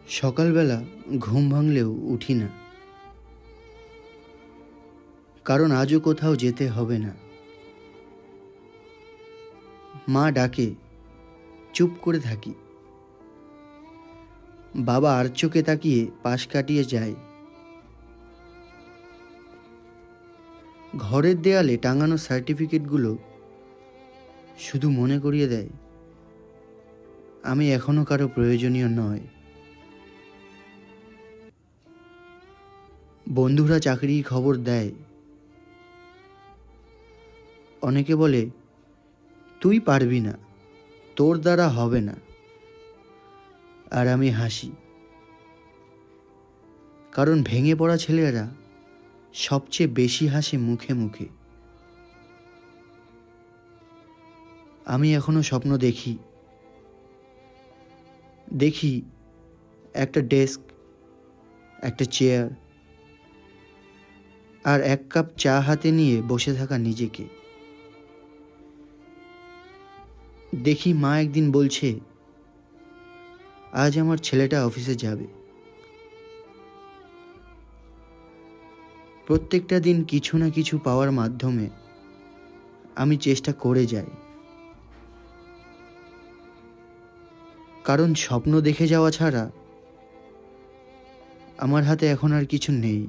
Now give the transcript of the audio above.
সকালবেলা ঘুম ভাঙলেও উঠি না, কারণ আজও কোথাও যেতে হবে না। মা ডাকে, চুপ করে থাকি। বাবা আর চোখে তাকিয়ে পাশ কাটিয়ে যায়। ঘরের দেয়ালে টাঙানো সার্টিফিকেটগুলো শুধু মনে করিয়ে দেয় আমি এখনো কারো প্রয়োজনীয় নয়। বন্ধুরা চাকরির খবর দেয়, অনেকে বলে তুই পারবি না, তোর দ্বারা হবে না। আর আমি হাসি, কারণ ভেঙে পড়া ছেলেরা সবচেয়ে বেশি হাসে মুখে মুখে। আমি এখনো স্বপ্ন দেখি, একটা ডেস্ক, একটা চেয়ার আর এক কাপ চা হাতে নিয়ে বসে থাকা নিজেকে। দেখি মা একদিন বলছে, আজ আমার ছেলেটা অফিসে যাবে। প্রত্যেকটা দিন কিছু না কিছু পাওয়ার মাধ্যমে আমি চেষ্টা করে যাই, কারণ স্বপ্ন দেখে যাওয়া ছাড়া আমার হাতে এখন আর কিছু নেই।